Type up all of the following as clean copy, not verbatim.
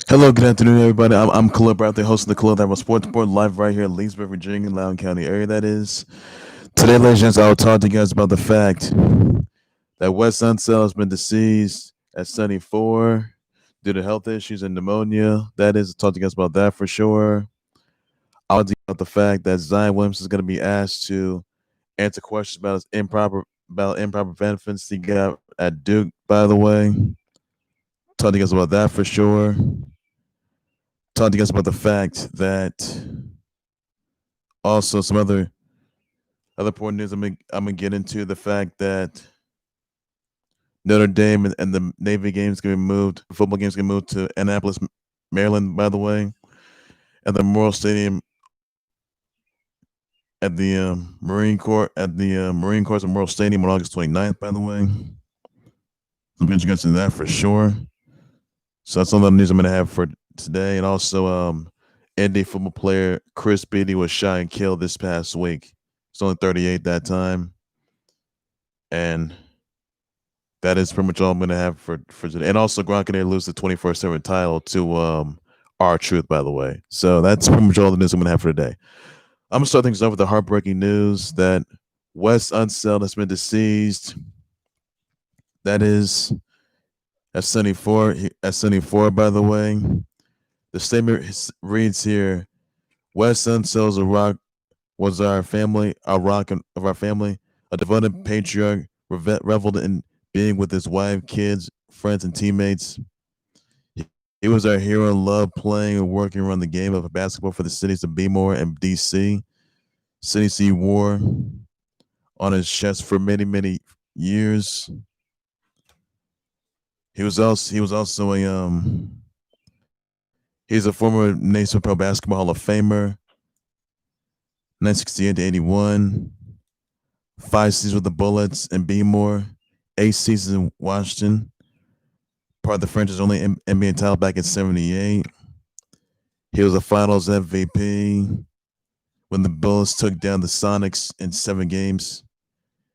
Hello, good afternoon, everybody. I'm Khalil Bradley, host of the Khalil That Sports Board, live right here in Leesburg, Virginia, Loudoun County area. That is today, ladies and gents. I'll talk to you guys about the fact that Wes Unseld has been deceased at 74 due to health issues and pneumonia. That is, I'll talk to you guys about that for sure. I'll talk about the fact that Zion Williamson is going to be asked to answer questions about his improper benefits he got at Duke. By the way, talk to you guys about that for sure. Talk to you guys about the fact that also some other important news. I'm gonna get into the fact that Notre Dame and the Navy games gonna be moved. Football games gonna move to Annapolis, Maryland. By the way, at the Memorial Stadium at the Marine Corps Memorial Stadium on August 29th. By the way, I'm gonna get you guys into that for sure. So that's all the news I'm gonna have for today, and also Indy football player Chris Beaty was shot and killed this past week. He's only 38 that time, and that is pretty much all I'm going to have for today. And also, Gronk and they lose the 24/7 title to R Truth, by the way. So that's pretty much all the news I'm going to have for today. I'm going to start things off with the heartbreaking news that Wes Unseld has been deceased. That is at 74. At 74, by the way. The statement reads here: Wes Unseld's a rock was our family, our rock of our family, a devoted patriarch, reveled in being with his wife, kids, friends, and teammates. He was our hero and loved playing and working around the game of basketball for the cities of Bmore and DC. CDC wore on his chest for many, many years. He was also he's a former National Pro Basketball Hall of Famer, 1968 to 81, 5 seasons with the Bullets in Bmore, 8 seasons in Washington, part of the franchise only NBA title back in '78. He was a Finals MVP when the Bulls took down the Sonics in 7 games.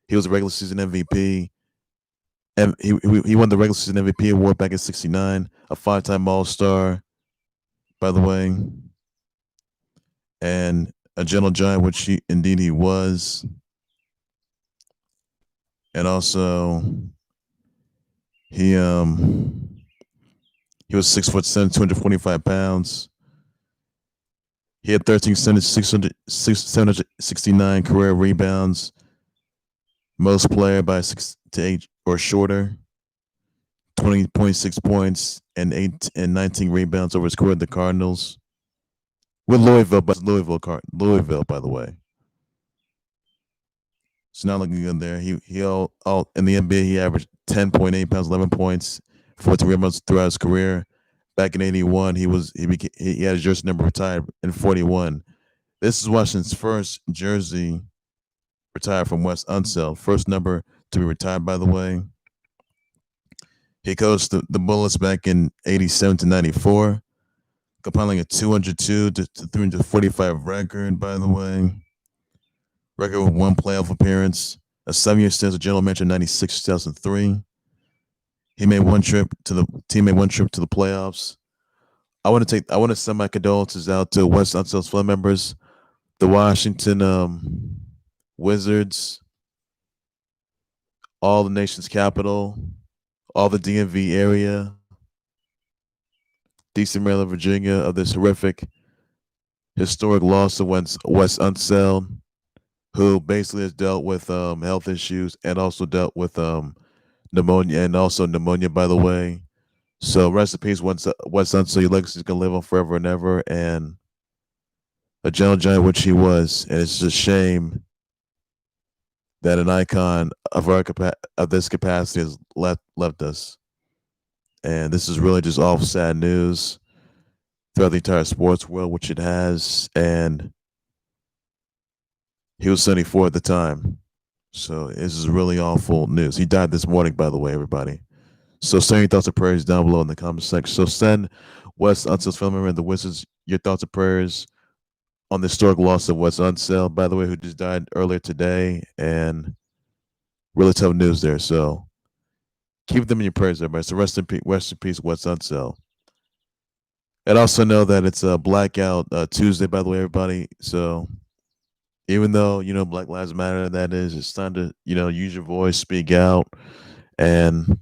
He was a regular season MVP. And he won the regular season MVP award back in '69. A 5-time All Star, by the way, and a gentle giant, which indeed he was. And also, he um he was 6'7", 245 pounds. He had 13 769 career rebounds, most player by 6 to 8 or shorter, 20.6 points and 19 rebounds over his career at the Cardinals. With Louisville, by the way. It's not looking good there. He all in the NBA he averaged 10.8 pounds, 11 points, 14 rebounds throughout his career. Back in '81, he had his jersey number retired in '41. This is Washington's first jersey retired from Wes Unseld, first number to be retired, by the way. He coached the Bullets back in '87 to '94, compiling a 202 to 345 record, by the way. Record with one playoff appearance, a 7-year stint as a general manager in '96 2003. He made one trip to the team made one trip to the playoffs. I want to send my condolences out to Wes Unseld's family members, the Washington Wizards, all the nation's capital, all the DMV area, DC, Maryland, Virginia, of this horrific, historic loss of Wes Unseld, who basically has dealt with health issues and also dealt with pneumonia, by the way. So rest in peace, Wes Unseld. Your legacy is gonna live on forever and ever, and a gentle giant, which he was. And it's just a shame that an icon of of this capacity has left us. And this is really just all sad news throughout the entire sports world, which it has. And he was 74 at the time. So this is really awful news. He died this morning, by the way, everybody. So send your thoughts and prayers down below in the comment section. So send Wes Unseld's family member and the Wizards your thoughts and prayers on the historic loss of Wes Unseld, by the way, who just died earlier today. And really tough news there. So keep them in your prayers, everybody. So rest in peace, Wes Unseld. And also know that it's a blackout Tuesday, by the way, everybody. So even though Black Lives Matter, that is, it's time to use your voice, speak out, and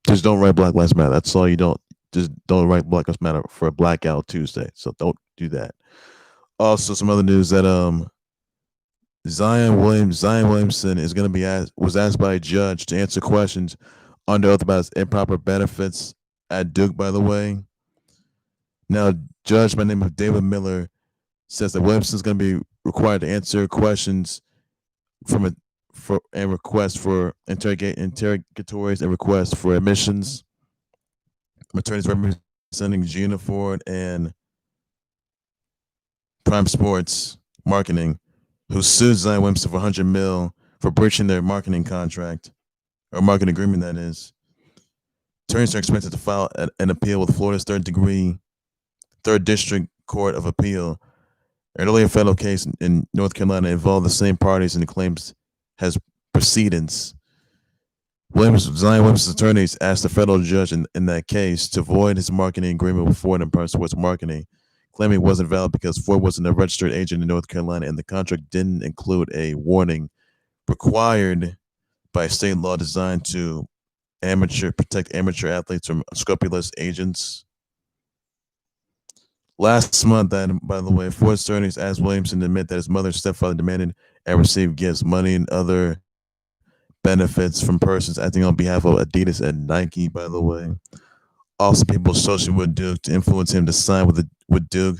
just don't write Black Lives Matter. That's all. You don't just don't write Black Lives Matter for a blackout Tuesday. So don't do that. Also, some other news that Zion Williamson is going to be was asked by a judge to answer questions under oath about his improper benefits at Duke. By the way, now judge by the name of David Miller says that Williamson is going to be required to answer questions from and requests for interrogatories and requests for admissions. Attorneys representing Gina Ford and Prime Sports Marketing, who sued Zion Williamson for 100 mil for breaching their marketing contract or marketing agreement. That is, attorneys are expected to file an appeal with Florida's third district court of appeal. An earlier federal case in North Carolina involved the same parties and the claims has precedence. Zion Williamson's attorneys asked the federal judge in that case to void his marketing agreement with Ford and Prime Sports Marketing, claiming it wasn't valid because Ford wasn't a registered agent in North Carolina and the contract didn't include a warning required by state law designed to protect amateur athletes from unscrupulous agents. Last month, by the way, Ford's attorneys asked Williamson to admit that his mother and stepfather demanded and received gifts, money, and other benefits from persons acting on behalf of Adidas and Nike, by the way. Also, people associated with Duke to influence him to sign with Duke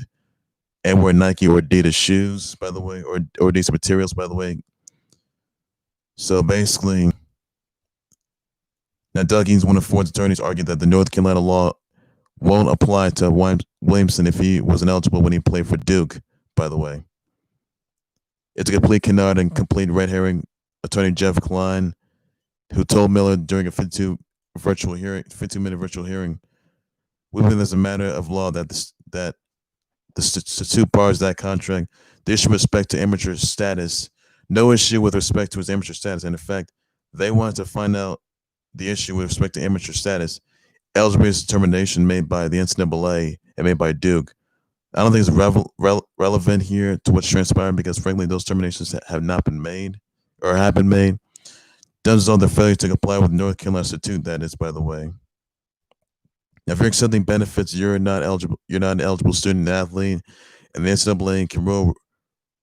and wear Nike or Adidas shoes, by the way, or Adidas materials, by the way. So basically, now Doug Eanes, one of Ford's attorneys, argued that the North Carolina law won't apply to Williamson if he was ineligible when he played for Duke, by the way. It's a complete canard and complete red herring. Attorney Jeff Klein, who told Miller during a 52-minute virtual hearing, we believe as a matter of law that the two parties of that contract, the issue with respect to amateur status, no issue with respect to his amateur status. And in fact, they wanted to find out the issue with respect to amateur status, eligibility determination made by the NCAA and made by Duke. I don't think it's relevant here to what's transpiring because, frankly, those terminations have not been made or have been made. Does on the failure to comply with North Carolina statute. That is, by the way. Now, if you're accepting benefits, you're not eligible. You're not an eligible student athlete, and the NCAA can rule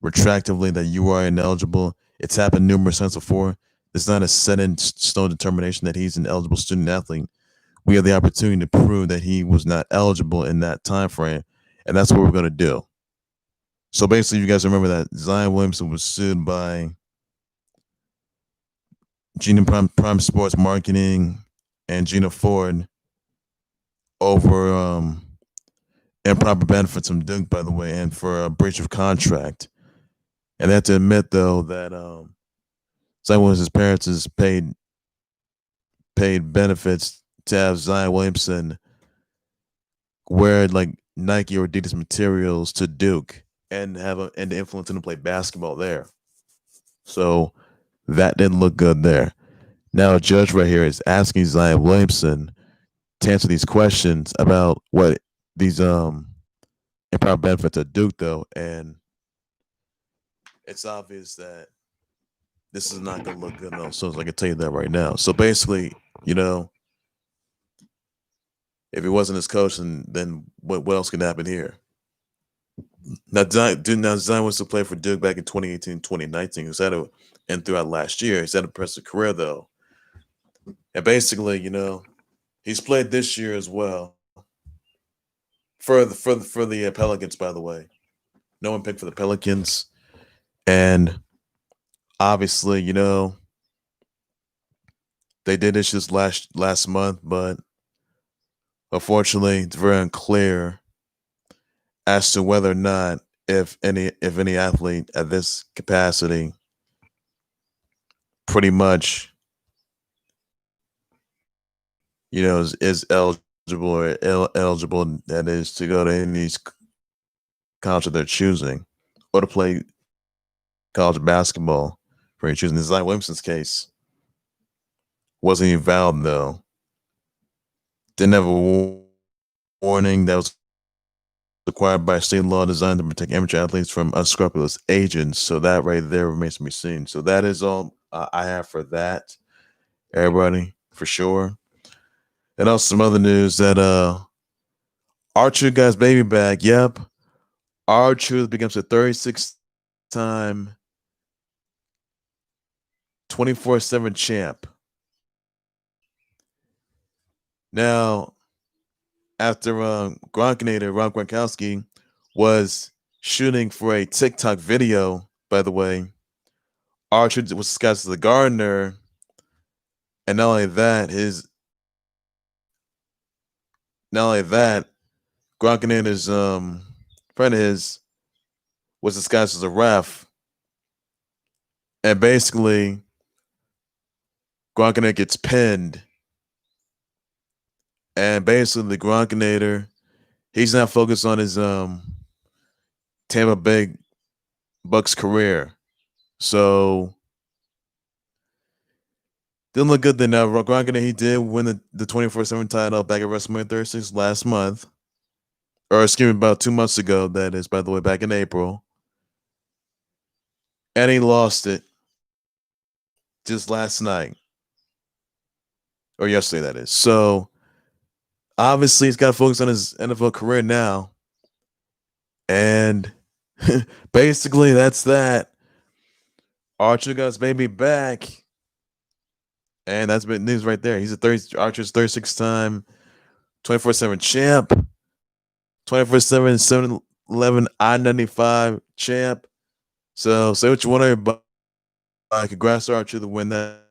retractively that you are ineligible. It's happened numerous times before. It's not a set in stone determination that he's an eligible student athlete. We have the opportunity to prove that he was not eligible in that time frame, and that's what we're going to do. So basically, you guys remember that Zion Williamson was sued by Gina Prime Sports Marketing and Gina Ford over improper benefits from Duke, by the way, and for a breach of contract. And they have to admit, though, that Zion Williamson's parents has paid benefits to have Zion Williamson wear like Nike or Adidas materials to Duke and and influence him to play basketball there. So that didn't look good there. Now a judge right here is asking Zion Williamson to answer these questions about what these improper benefits at Duke, though, and it's obvious that this is not going to look good. No, so I can tell you that right now. So basically, if he wasn't his coach, then what else can happen here? Now Zion was to play for Duke back in 2018, 2019. And throughout last year, he's had an impressive career, though. And basically, he's played this year as well for the Pelicans. By the way, no one picked for the Pelicans, and obviously, they did issue this last month, but unfortunately, it's very unclear as to whether or not if any athlete at this capacity pretty much is eligible or eligible, that is, to go to any college that they're choosing or to play college basketball for any choosing. In Zion Williamson's case, wasn't even valid, though. Didn't have a warning that was required by state law designed to protect amateur athletes from unscrupulous agents. So that right there remains to be seen. So that is all I have for that, everybody, for sure. And also some other news that Archer got his baby back. Yep. Archer becomes a 36-time 24/7 champ. Now, after Gronkinator, Rob Gronkowski, was shooting for a TikTok video, by the way, Archer was disguised as the gardener. And not only that, Gronkinator's friend of his was disguised as a ref. And basically, Gronkinator gets pinned. And basically, Gronkinator, he's not focused on his Tampa Bay Bucks career. So didn't look good then. Now Gronkinator, he did win the 24/7 title back at WrestleMania 36 last month. Or excuse me, about 2 months ago, that is, by the way, back in April. And he lost it just last night. Or yesterday, that is. So obviously he's got to focus on his NFL career now. And basically that's that. Archer got his baby back. And that's been news right there. He's Archer's 36-time 24/7 champ. 24/7 7-Eleven I-95 champ. So say what you want, everybody. Congrats to Archer to win that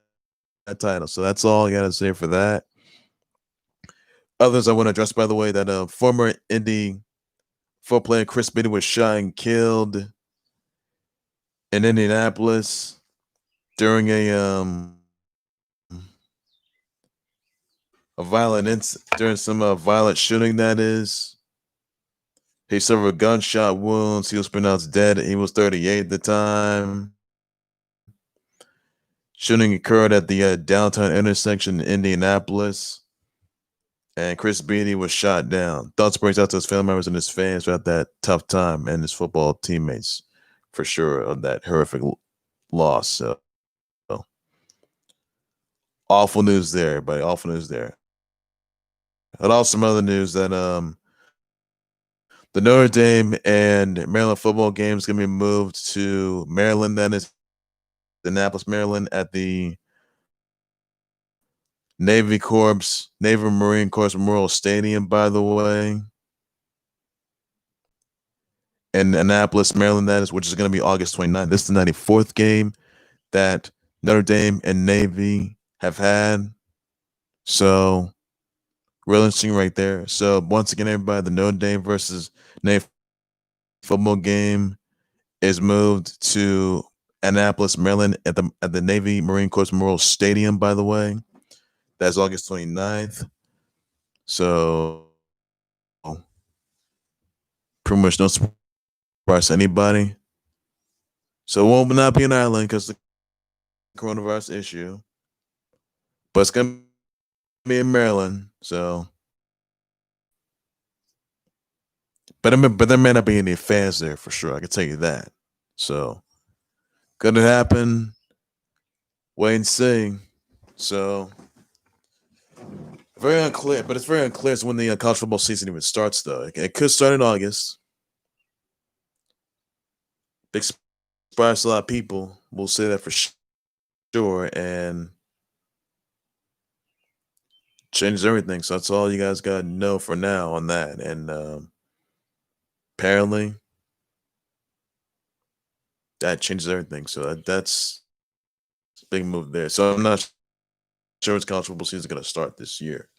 title. So that's all I got to say for that. Others I want to address, by the way, that former Indy Football player Chris Beaty was shot and killed in Indianapolis during a violent during some violent shooting. That is, he suffered gunshot wounds. He was pronounced dead. He was 38 at the time. Shooting occurred at the downtown intersection in Indianapolis, and Chris Beaty was shot down. Thoughts brings out to his family members and his fans throughout that tough time, and his football teammates, for sure, of that horrific loss. So awful news there, everybody. Awful news there. And also some other news that the Notre Dame and Maryland football game is going to be moved to Maryland. That is Annapolis, Maryland, at the Navy Marine Corps Memorial Stadium, by the way. In Annapolis, Maryland, that is, which is going to be August 29th. This is the 94th game that Notre Dame and Navy have had. So, real interesting right there. So, once again, everybody, the Notre Dame versus Navy football game is moved to Annapolis, Maryland, at the Navy Marine Corps Memorial Stadium, by the way. That's August 29th. So, pretty much no surprise to anybody. So, it will not be in Ireland because the coronavirus issue. But it's going to be in Maryland. So, but there may not be any fans there for sure. I can tell you that. So, could it happen? Wait and see. So, very unclear, but it's very unclear as when the college football season even starts, though. It could start in August. Big surprise to a lot of people. We'll say that for sure. And changes everything. So that's all you guys got to know for now on that. And apparently, that changes everything. So that's a big move there. So I'm not sure it's college football season is going to start this year.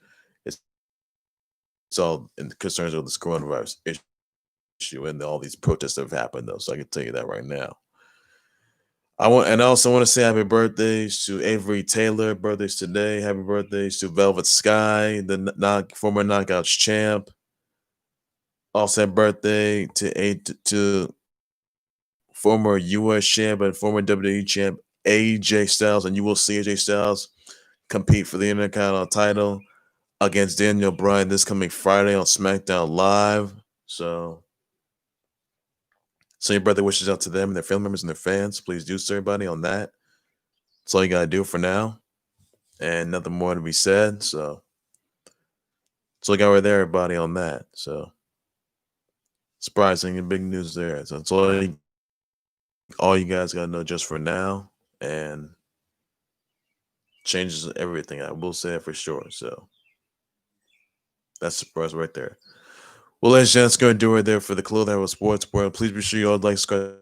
It's all in the concerns of this coronavirus issue and all these protests that have happened, though. So I can tell you that right now. I also want to say happy birthdays to Avery Taylor. Birthdays today. Happy birthdays to Velvet Sky, the former Knockouts champ. Also, happy birthday to former U.S. champ and former WWE champ AJ Styles, and you will see AJ Styles compete for the Intercontinental title against Daniel Bryan this coming Friday on SmackDown Live. So Send your brother wishes out to them and their family members and their fans. Please do so, everybody, on that. That's all you gotta do for now. And nothing more to be said. So that's all I got right there, everybody, on that. So surprising and big news there. So that's all you guys gotta know just for now. And changes everything. I will say it for sure. So that's a surprise right there. Well, ladies and gents, go and do it there for the Clue That Was Sports World. Please be sure you all like, subscribe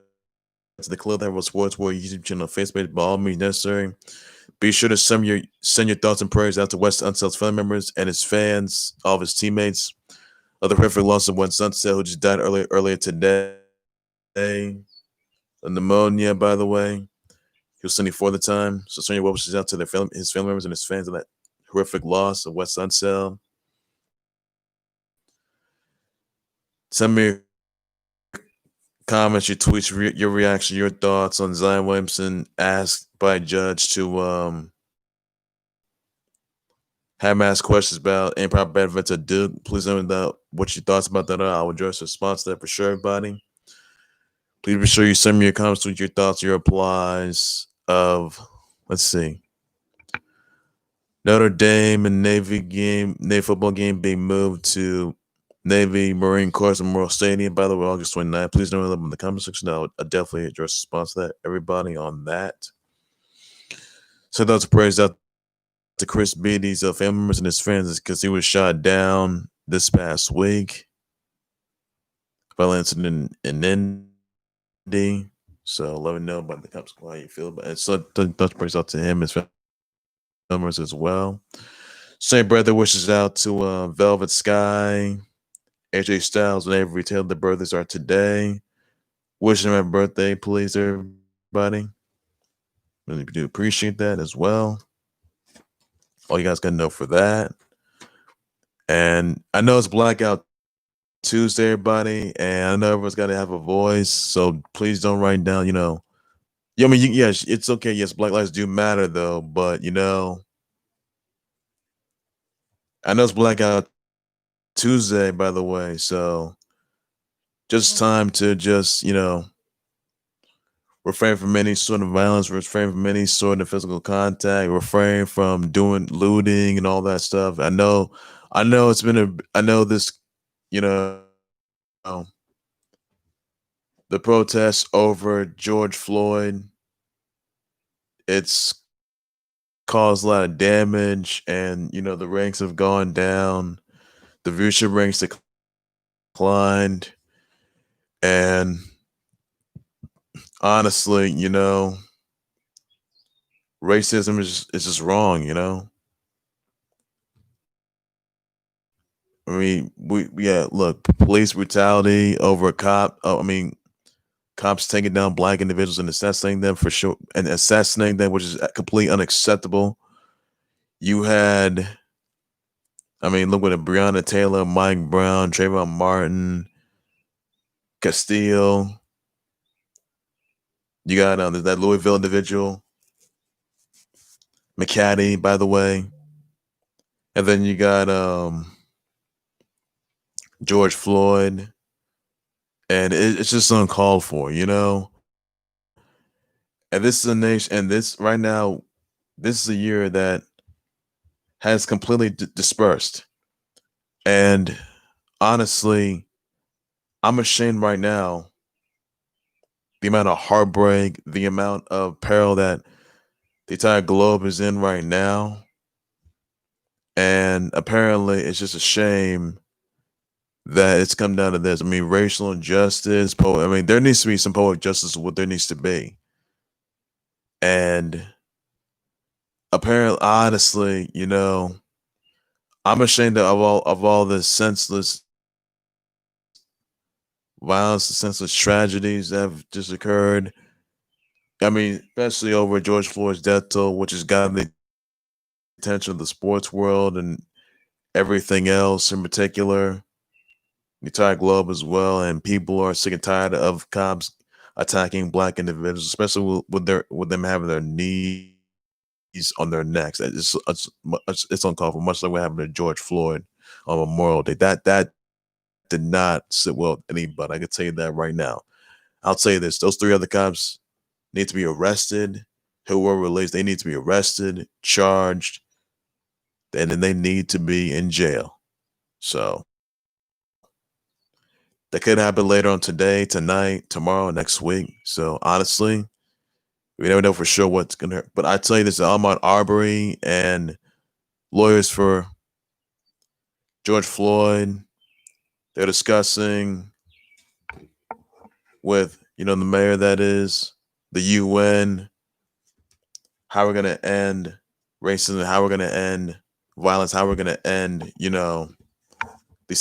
to the Clue That Was Sports World YouTube channel, Facebook, by all means necessary. Be sure to send your thoughts and prayers out to Wes Unseld's family members and his fans, all of his teammates. Other perfect loss of Wes Unseld, who just died earlier today. A pneumonia, by the way. He was 74 at the time. So send your well wishes out to his family members and his fans of that horrific loss of Wes Unseld. Send me your comments, your tweets, your reaction, your thoughts on Zion Williamson asked by a judge to have him ask questions about improper benefits of Duke. Please let me know what your thoughts about that are. I'll address a response to that for sure, everybody. Please be sure you send me your comments with your thoughts, your replies of, let's see, Notre Dame and Navy football game being moved to Navy Marine Corps Memorial Stadium, by the way, August 29th. Please know in the comment section. I'll definitely address a response to that, everybody, on that. So those praise out to Chris Beaty's family members and his friends because he was shot down this past week. Violent incident in Indy. So let me know about the cops, how you feel about it. So those praise out to him, his family members as well. Same brother wishes out to Velvet Sky, AJ Styles, and Avery Taylor. The birthdays are today. Wishing them happy birthday, please, everybody. Really do appreciate that as well. All you guys got to know for that. And I know it's Blackout Tuesday, everybody, and I know everyone's got to have a voice, so please don't write down, yes, it's okay. Yes, Black Lives do matter, though, but, I know it's Blackout Tuesday, by the way, so just time to just, refrain from any sort of violence, refrain from any sort of physical contact, refrain from doing looting and all that stuff. I know this, the protests over George Floyd, it's caused a lot of damage, and the ranks have gone down, the viewership ranks declined, and honestly, racism is just wrong, I mean, look, police brutality over a cop. Cops taking down black individuals and assassinating them for sure, and assassinating them, which is completely unacceptable. You had, look at Breonna Taylor, Mike Brown, Trayvon Martin, Castillo. You got that Louisville individual, McCaddy, by the way, and then you got George Floyd, and it's just uncalled for, And this is a nation, and this right now, this is a year that has completely dispersed. And honestly, I'm ashamed right now. The amount of heartbreak, the amount of peril that the entire globe is in right now. And apparently, it's just a shame that it's come down to this. Racial injustice. There needs to be some poetic justice. What there needs to be. And apparently, honestly, I'm ashamed of all the senseless violence, the senseless tragedies that have just occurred. Especially over George Floyd's death toll, which has gotten the attention of the sports world and everything else in particular, the entire globe as well. And people are sick and tired of cops attacking black individuals, especially with them having their knees on their necks. It's uncalled for, much like what happened to George Floyd on Memorial Day. That did not sit well with anybody. I can tell you that right now. I'll say this: those three other cops need to be arrested. Who were released, they need to be arrested, charged, and then they need to be in jail. So that could happen later on today, tonight, tomorrow, next week. So honestly, we never know for sure what's gonna hurt. But I tell you this: Ahmaud Arbery and lawyers for George Floyd, they're discussing with the mayor, that is, the UN, how we're gonna end racism, how we're gonna end violence, how we're gonna end